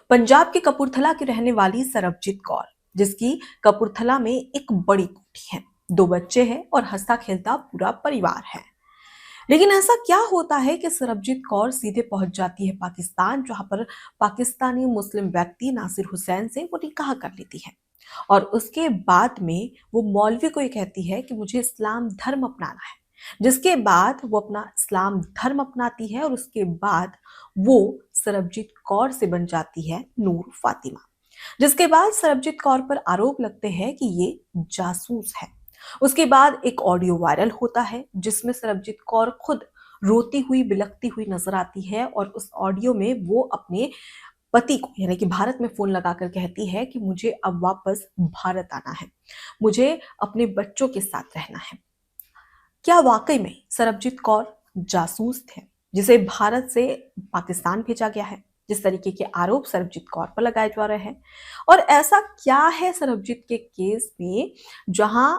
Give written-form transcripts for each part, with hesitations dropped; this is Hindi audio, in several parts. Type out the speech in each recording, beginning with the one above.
पंजाब के कपूरथला की रहने वाली सरबजीत कौर, जिसकी कपूरथला में एक बड़ी कोठी है, 2 बच्चे हैं और हंसता खेलता पूरा परिवार है। लेकिन ऐसा क्या होता है कि सरबजीत कौर सीधे पहुंच जाती है पाकिस्तान, जहां पर पाकिस्तानी मुस्लिम व्यक्ति नासिर हुसैन से वो निकाह कर लेती है और उसके बाद में वो मौलवी को ये कहती है कि मुझे इस्लाम धर्म अपनाना है। जिसके बाद वो अपना इस्लाम धर्म अपनाती है और उसके बाद वो सरबजीत कौर से बन जाती है नूर फातिमा। जिसके बाद सरबजीत कौर पर आरोप लगते हैं कि ये जासूस है। उसके बाद एक ऑडियो वायरल होता है जिसमें सरबजीत कौर खुद रोती हुई बिलखती हुई नजर आती है और उस ऑडियो में वो अपने पति को यानी कि भारत में फोन लगाकर कहती है कि मुझे अब वापस भारत आना है, मुझे अपने बच्चों के साथ रहना है। क्या वाकई में सरबजीत कौर जासूस थे जिसे भारत से पाकिस्तान भेजा गया है, जिस तरीके के आरोप सरबजीत कौर पर लगाए जा रहे हैं? और ऐसा क्या है सरबजीत के केस में जहां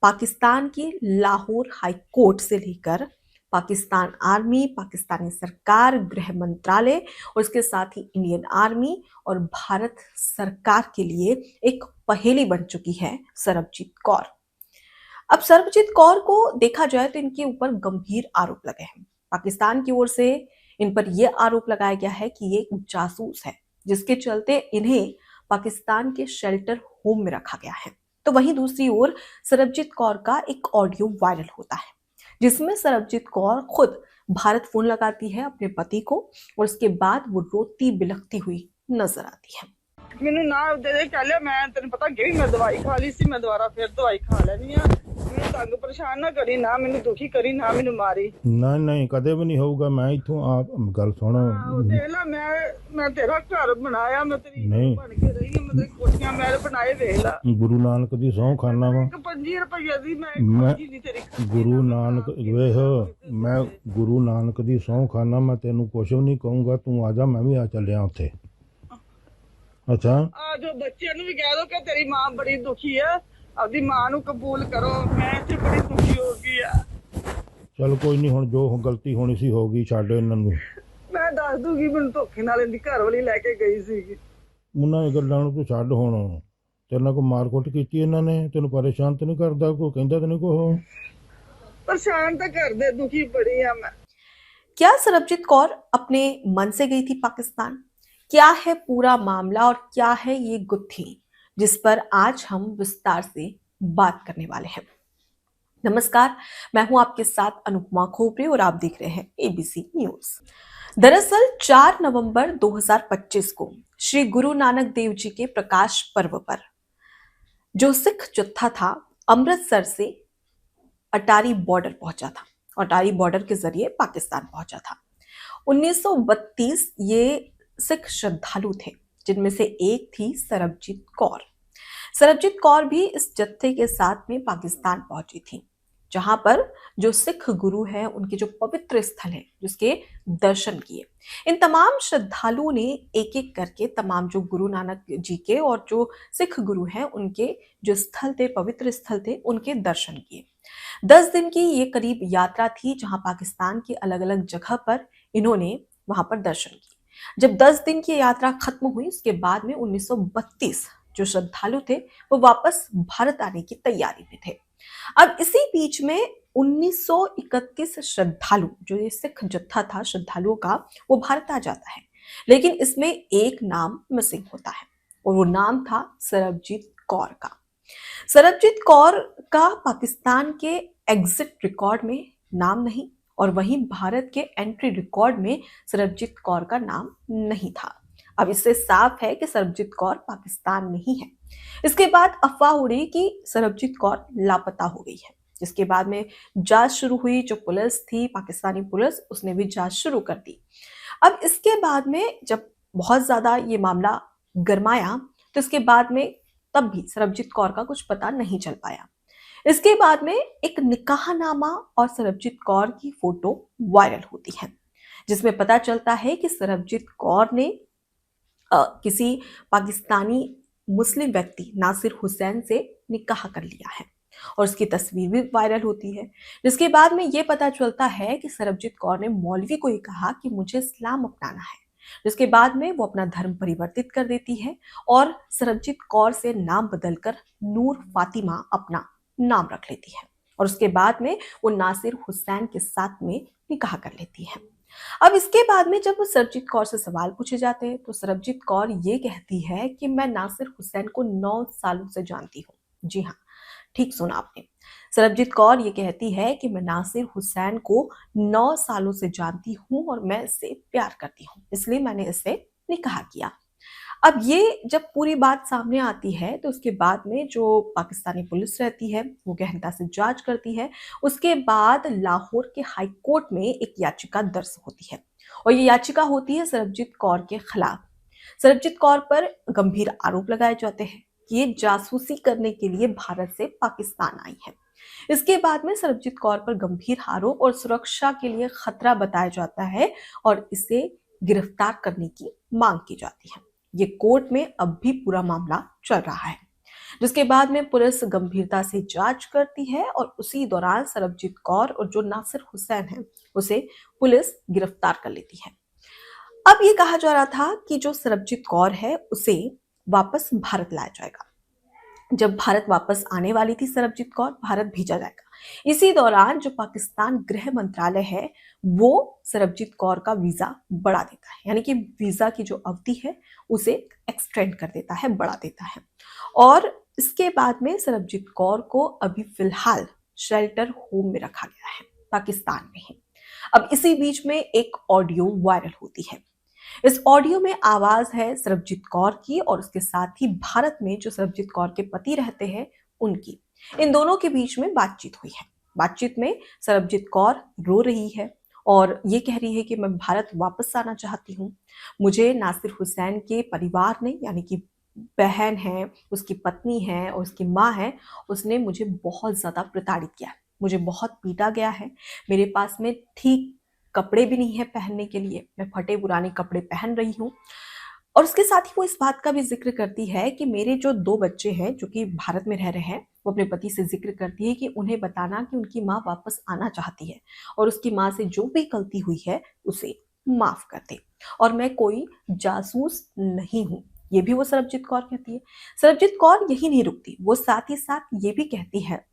पाकिस्तान की लाहौर हाई कोर्ट से लेकर पाकिस्तान आर्मी, पाकिस्तानी सरकार, गृह मंत्रालय और इसके साथ ही इंडियन आर्मी और भारत सरकार के लिए एक पहेली बन चुकी है सरबजीत कौर। अब सरबजीत कौर को देखा जाए तो इनके ऊपर गंभीर आरोप लगे हैं। पाकिस्तान की ओर से इन पर यह आरोप लगाया गया है कि ये एक जासूस है, जिसके चलते इन्हें पाकिस्तान के शेल्टर होम में रखा गया है। तो वहीं दूसरी ओर सरबजीत कौर का एक ऑडियो वायरल होता है जिसमें सरबजीत कौर खुद भारत फोन लगाती है अपने पति को और उसके बाद वो रोती बिलखती हुई नजर आती है। ਮੈਨੂੰ ਨਾ ਦੇ ਦੇ ਚੱਲਿਆ ਮੈਂ ਤੈਨੂੰ ਪਤਾ ਗਈ ਮੈਂ ਦਵਾਈ ਖਾ ਲਈ ਸੀ ਮੈਂ ਦੁਬਾਰਾ ਫਿਰ ਦਵਾਈ ਖਾ ਲੈਣੀ ਆ ਮੈਨੂੰ ਤੰਗ ਪਰੇਸ਼ਾਨ ਨਾ ਕਰੀ ਨਾ ਮੈਨੂੰ ਦੁਖੀ ਕਰੀ ਨਾ ਮੈਨੂੰ ਮਾਰੀ ਨਹੀਂ ਨਹੀਂ ਕਦੇ ਵੀ ਨਹੀਂ ਹੋਊਗਾ। ਮੈਂ ਇੱਥੋਂ ਆਪ ਗੱਲ ਸੁਣ ਦੇਖ ਲੈ ਮੈਂ ਤੇਰਾ ਘਰ ਬਣਾਇਆ ਮੈਂ ਤੇਰੀ ਨਹੀਂ ਬਣ ਕੇ ਰਹੀ ਹਾਂ ਮੈਂ ਤੇਰੀ ਕੋਠੀਆਂ ਮਹਿਲ ਬਣਾਏ ਵੇਖ ਲੈ ਗੁਰੂ ਨਾਨਕ ਦੀ ਸਹੁੰ ਖਾਨਾ ਵਾ 25 ਰੁਪਏ ਦੀ ਮੈਂ ਨਹੀਂ ਤੇਰੀ ਗੁਰੂ ਨਾਨਕ ਵੇਖ ਮੈਂ ਗੁਰੂ ਨਾਨਕ ਦੀ ਸਹੁੰ ਖਾਨਾ ਮੈਂ ਤੈਨੂੰ ਕੁਛ ਵੀ ਨਹੀਂ ਕਹੂੰਗਾ। ਤੂੰ ਆ ਜਾ ਮੈਂ ਵੀ ਆ ਚੱਲਿਆ ਉੱਥੇ। ਅੱਛਾ ਆ ਜੋ ਬੱਚਿਆਂ ਨੂੰ ਵੀ ਕਹਿ ਦੋ ਕਿ ਤੇਰੀ ਮਾਂ ਬੜੀ ਦੁਖੀ ਆ ਆਪਦੀ ਮਾਂ ਨੂੰ ਕਬੂਲ ਕਰੋ ਮੈਂ ਇੱਥੇ ਬੜੀ ਦੁਖੀ ਹੋ ਗਈ ਆ। ਚਲ ਕੋਈ ਨਹੀਂ ਹੁਣ ਜੋ ਗਲਤੀ ਹੋਣੀ ਸੀ ਹੋ ਗਈ ਛੱਡ ਇਹਨਾਂ ਨੂੰ। ਮੈਂ ਦੱਸ ਦੂਗੀ ਮੈਨੂੰ ਧੋਖੇ ਨਾਲ ਇਹਦੀ ਘਰ ਵਾਲੀ ਲੈ ਕੇ ਗਈ ਸੀਗੀ। ਉਹਨਾਂ ਦੀ ਗੱਲਾਂ ਨੂੰ ਤੂੰ ਛੱਡ ਹੁਣ। ਤੇਰੇ ਨਾਲ ਕੋਈ ਮਾਰਕੁੱਟ ਕੀਤੀ ਇਹਨਾਂ ਨੇ? ਤੈਨੂੰ ਪਰੇਸ਼ਾਨ ਤੇ ਨਹੀਂ ਕਰਦਾ? ਕੋਈ ਕਹਿੰਦਾ ਤੇ ਨਹੀਂ ਕੁਛ? परेशान तो कर दे दुखी पड़ी है मैं। क्या सरबजीत कौर अपने मन से गई थी पाकिस्तान? क्या है पूरा मामला और क्या है ये गुत्थी जिस पर आज हम विस्तार से बात करने वाले हैं। नमस्कार, मैं हूं आपके साथ अनुपमा खोपरे और आप देख रहे हैं एबीसी न्यूज। दरअसल 4 नवंबर 2025 को श्री गुरु नानक देव जी के प्रकाश पर्व पर जो सिख जत्था था अमृतसर से अटारी बॉर्डर पहुंचा था और अटारी बॉर्डर के जरिए पाकिस्तान पहुंचा था। 1932 ये सिख श्रद्धालु थे जिनमें से एक थी सरबजीत कौर। सरबजीत कौर भी इस जत्थे के साथ में पाकिस्तान पहुंची थी, जहां पर जो सिख गुरु हैं उनके जो पवित्र स्थल है जिसके दर्शन किए। इन तमाम श्रद्धालुओं ने एक एक करके तमाम जो गुरु नानक जी के और जो सिख गुरु हैं उनके जो स्थल थे, पवित्र स्थल थे, उनके दर्शन किए। 10 दिन की ये करीब यात्रा थी जहां पाकिस्तान की अलग अलग जगह पर इन्होंने वहां पर दर्शन किए। जब 10 दिन की यात्रा खत्म हुई उसके बाद में 1932 जो श्रद्धालु थे वो वापस भारत आने की तैयारी में थे। अब इसी बीच में 1931 श्रद्धालु जो ये सिख जत्था था श्रद्धालुओं का वो भारत आ जाता है, लेकिन इसमें एक नाम मिसिंग होता है और वो नाम था सरबजीत कौर का। सरबजीत कौर का पाकिस्तान के एग्जिट रिकॉर्ड में नाम नहीं और वहीं भारत के एंट्री रिकॉर्ड में सरबजीत कौर का नाम नहीं था। अब इससे साफ है कि सरबजीत कौर पाकिस्तान में ही है। इसके बाद अफवाह उड़ी कि सरबजीत कौर लापता हो गई है, जिसके बाद में जांच शुरू हुई। जो पुलिस थी, पाकिस्तानी पुलिस, उसने भी जांच शुरू कर दी। अब इसके बाद में जब बहुत ज्यादा ये मामला गरमाया तो इसके बाद में तब भी सरबजीत कौर का कुछ पता नहीं चल पाया। इसके बाद में एक निकाहनामा और सरबजीत कौर की फोटो वायरल होती है जिसमें पता चलता है कि सरबजीत कौर ने किसी पाकिस्तानी मुस्लिम व्यक्ति नासिर हुसैन से निकाह कर लिया है और उसकी तस्वीर भी वायरल होती है। जिसके बाद में ये पता चलता है कि सरबजीत कौर ने मौलवी को ये कहा कि मुझे इस्लाम अपनाना है, जिसके बाद में वो अपना धर्म परिवर्तित कर देती है और सरबजीत कौर से नाम बदलकर नूर फातिमा अपना नाम रख लेती है और उसके बाद में वो नासिर हुसैन के साथ में निकाह कर लेती है। अब इसके बाद में जब वो सरबजीत कौर से सवाल पूछे जाते हैं तो सरबजीत कौर ये कहती है कि मैं नासिर हुसैन को 9 सालों से जानती हूँ। जी हाँ, ठीक सुना आपने। सरबजीत कौर ये कहती है कि मैं नासिर हुसैन को 9 सालों से जानती हूँ और मैं इससे प्यार करती हूँ, इसलिए मैंने इससे निकाह किया। अब ये जब पूरी बात सामने आती है तो उसके बाद में जो पाकिस्तानी पुलिस रहती है वो गहनता से जांच करती है। उसके बाद लाहौर के हाई कोर्ट में एक याचिका दर्ज होती है और ये याचिका होती है सरबजीत कौर के खिलाफ। सरबजीत कौर पर गंभीर आरोप लगाए जाते हैं कि ये जासूसी करने के लिए भारत से पाकिस्तान आई है। इसके बाद में सरबजीत कौर पर गंभीर आरोप और सुरक्षा के लिए खतरा बताया जाता है और इसे गिरफ्तार करने की मांग की जाती है। ये कोर्ट में अब भी पूरा मामला चल रहा है, जिसके बाद में पुलिस गंभीरता से जांच करती है और उसी दौरान सरबजीत कौर और जो नासिर हुसैन है उसे पुलिस गिरफ्तार कर लेती है। अब ये कहा जा रहा था कि जो सरबजीत कौर है उसे वापस भारत लाया जाएगा। जब भारत वापस आने वाली थी सरबजीत कौर, भारत भेजा जाएगा। इसी दौरान जो पाकिस्तान गृह मंत्रालय है वो सरबजीत कौर का वीजा बढ़ा देता है, यानी कि वीजा की जो अवधि है उसे एक्सटेंड कर देता है, बढ़ा देता है। और इसके बाद में सरबजीत कौर को अभी फिलहाल शेल्टर होम में रखा गया है, पाकिस्तान में ही। अब इसी बीच में एक ऑडियो वायरल होती है। इस ऑडियो में आवाज है सरबजीत कौर की और उसके साथ ही भारत में जो सरबजीत कौर के पति रहते हैं उनकी। इन दोनों के बीच में बातचीत हुई है। बातचीत में सरबजीत कौर रो रही है और ये कह रही है कि मैं भारत वापस आना चाहती हूँ। मुझे नासिर हुसैन के परिवार ने, यानी कि बहन है, उसकी पत्नी है और उसकी माँ है, उसने मुझे बहुत ज्यादा प्रताड़ित किया है, मुझे बहुत पीटा गया है। मेरे पास में ठीक कपड़े भी नहीं है पहनने के लिए, मैं फटे पुराने कपड़े पहन रही हूँ। और उसके साथ ही वो इस बात का भी जिक्र करती है कि मेरे जो 2 बच्चे हैं जो कि भारत में रह रहे हैं, वो अपने पति से जिक्र करती है कि उन्हें बताना कि उनकी माँ वापस आना चाहती है और उसकी माँ से जो भी गलती हुई है उसे माफ कर दे और मैं कोई जासूस नहीं हूँ। ये भी वो सरबजीत कौर कहती है। सरबजीत कौर यही नहीं रुकती, वो साथ ही साथ ये भी कहती है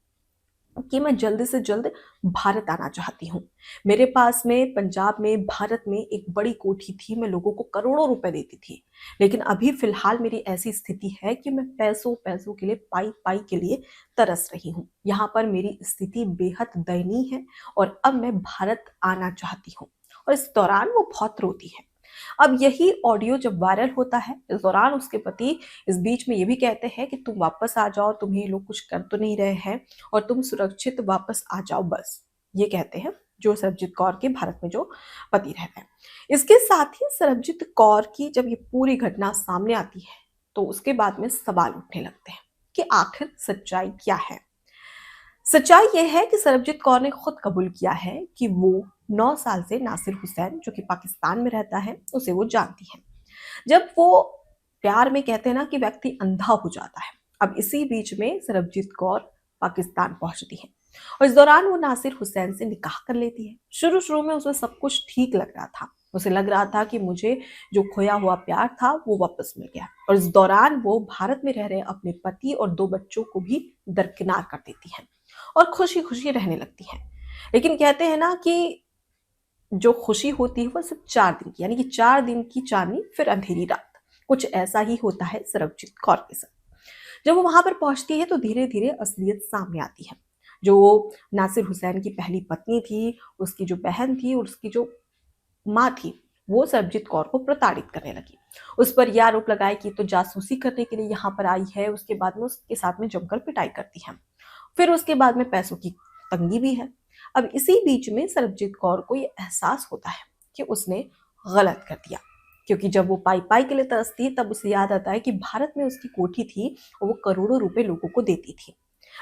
कि मैं जल्द से जल्द भारत आना चाहती हूँ। मेरे पास में पंजाब में, भारत में एक बड़ी कोठी थी, मैं लोगों को करोड़ों रुपए देती थी, लेकिन अभी फिलहाल मेरी ऐसी स्थिति है कि मैं पैसों पैसों के लिए, पाई पाई के लिए तरस रही हूँ। यहाँ पर मेरी स्थिति बेहद दयनीय है और अब मैं भारत आना चाहती हूँ। और इस दौरान वो बहुत रोती है। अब यही ऑडियो जब वायरल होता है, इस दौरान उसके पति इस बीच में ये भी कहते हैं कि तुम वापस आ जाओ, तुम्हें लोग कुछ कर तो नहीं रहे हैं और तुम सुरक्षित वापस आ जाओ बस, ये कहते हैं जो सरबजीत कौर के भारत में जो पति रहते हैं। इसके साथ ही सरबजीत कौर की जब ये पूरी घटना सामने आती है तो उसके बाद में सवाल उठने लगते हैं कि आखिर सच्चाई क्या है। सच्चाई यह है कि सरबजीत कौर ने खुद कबूल किया है कि वो 9 साल से नासिर हुसैन जो कि पाकिस्तान में रहता है उसे वो जानती है। जब वो प्यार में कहते हैं ना कि व्यक्ति अंधा हो जाता है। अब इसी बीच में सरबजीत कौर पाकिस्तान पहुंचती है और इस दौरान वो नासिर हुसैन से निकाह कर लेती है। शुरू शुरू में उसे सब कुछ ठीक लग रहा था, उसे लग रहा था कि मुझे जो खोया हुआ प्यार था वो वापस मिल गया और इस दौरान वो भारत में रह रहे अपने पति और 2 बच्चों को भी दरकिनार कर देती है और खुशी खुशी रहने लगती है। लेकिन कहते हैं ना कि जो खुशी होती है वो सिर्फ 4 दिन की, यानी कि 4 दिन की चांदनी फिर अंधेरी रात। कुछ ऐसा ही होता है सरबजीत कौर के साथ। जब वो वहां पर पहुंचती है तो धीरे धीरे असलियत सामने आती है। जो नासिर हुसैन की पहली पत्नी थी, उसकी जो बहन थी और उसकी जो माँ थी, वो सरबजीत कौर को प्रताड़ित करने लगी। उस पर यह आरोप लगाए कि तो जासूसी करने के लिए यहाँ पर आई है। उसके बाद में उसके साथ में जमकर पिटाई करती है। फिर उसके बाद में पैसों की तंगी भी है। अब इसी बीच में सरबजीत कौर को ये एहसास होता है कि उसने गलत कर दिया, क्योंकि जब वो पाई पाई के लिए तरसती है तब उसे याद आता है कि भारत में उसकी कोठी थी और वो करोड़ों रुपए लोगों को देती थी।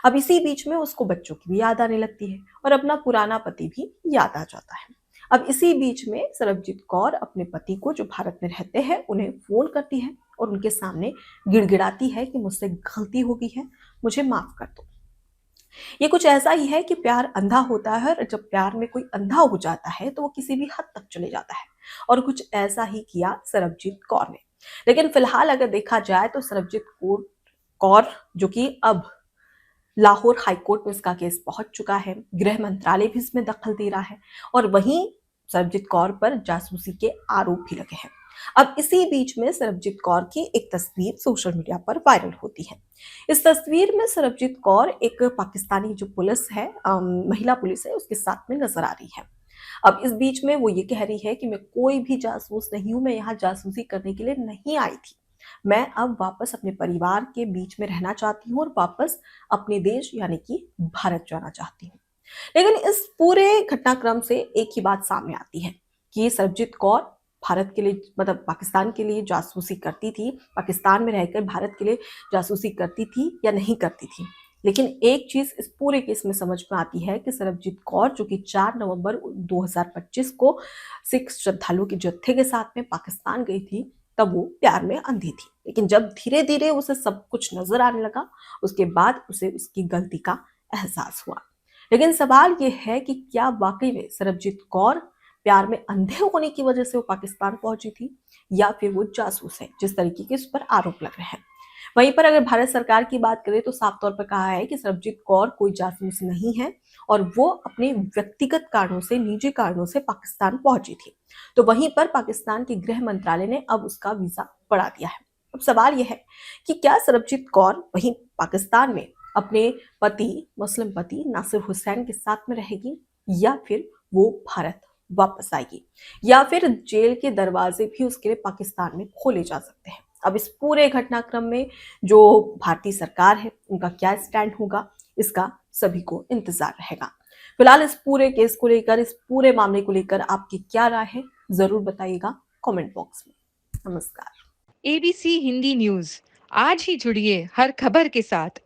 अब इसी बीच में उसको बच्चों की भी याद आने लगती है और अपना पुराना पति भी याद आ जाता है। अब इसी बीच में सरबजीत कौर अपने पति को, जो भारत में रहते हैं, उन्हें फोन करती है और उनके सामने गिड़गिड़ाती है कि मुझसे गलती हो गई है, मुझे माफ कर दो। ये कुछ ऐसा ही है कि प्यार अंधा होता है और जब प्यार में कोई अंधा हो जाता है तो वो किसी भी हद तक चले जाता है, और कुछ ऐसा ही किया सरबजीत कौर ने। लेकिन फिलहाल अगर देखा जाए तो सरबजीत कौर जो कि अब लाहौर हाईकोर्ट में इसका केस पहुंच चुका है, गृह मंत्रालय भी इसमें दखल दे रहा है, और वहीं सरबजीत कौर पर जासूसी के आरोप भी लगे हैं। अब इसी बीच में सरबजीत कौर की एक तस्वीर सोशल मीडिया पर वायरल होती है। इस तस्वीर में सरबजीत कौर एक पाकिस्तानी जो पुलिस है, महिला पुलिस है, उसके साथ में नजर आ रही है। अब इस बीच में वो ये कह रही है कि मैं कोई भी जासूस नहीं हूं, मैं यहाँ जासूसी करने के लिए नहीं आई थी। मैं अब वापस अपने परिवार के बीच में रहना चाहती हूँ और वापस अपने देश यानी कि भारत जाना चाहती हूँ। लेकिन इस पूरे घटनाक्रम से एक ही बात सामने आती है कि सरबजीत कौर भारत के लिए, मतलब पाकिस्तान के लिए जासूसी करती थी, पाकिस्तान में रहकर भारत के लिए जासूसी करती थी या नहीं करती थी। लेकिन एक चीज इस पूरे केस में समझ में आती है कि सरबजीत कौर जो कि 4 नवंबर 2025 को सिख श्रद्धालुओं के जत्थे के साथ में पाकिस्तान गई थी, तब वो प्यार में अंधी थी। लेकिन जब धीरे धीरे उसे सब कुछ नजर आने लगा, उसके बाद उसे उसकी गलती का एहसास हुआ। लेकिन सवाल ये है कि क्या वाकई में सरबजीत कौर प्यार में अंधे होने की वजह से वो पाकिस्तान पहुंची थी, या फिर वो जासूस है जिस तरीके के उस पर आरोप लग रहे हैं। वहीं पर अगर भारत सरकार की बात करें तो साफ तौर पर कहा है कि सरबजीत कौर कोई जासूस नहीं है और वो अपने व्यक्तिगत कारणों से, निजी कारणों से पाकिस्तान पहुंची थी। तो वहीं पर पाकिस्तान के गृह मंत्रालय ने अब उसका वीजा बढ़ा दिया है। अब सवाल यह है कि क्या सरबजीत कौर वहीं पाकिस्तान में अपने पति, मुस्लिम पति नासिर हुसैन के साथ में रहेगी, या फिर वो भारत वापस आएगी, या फिर जेल के दरवाजे भी उसके लिए पाकिस्तान में खोले जा सकते हैं। अब इस पूरे घटनाक्रम में जो भारतीय सरकार है उनका क्या स्टैंड होगा, इसका सभी को इंतजार रहेगा। फिलहाल इस पूरे केस को लेकर, इस पूरे मामले को लेकर आपकी क्या राय है, जरूर बताइएगा कमेंट बॉक्स में। नमस्कार। एबीसी हिंदी न्यूज, आज ही जुड़िए हर खबर के साथ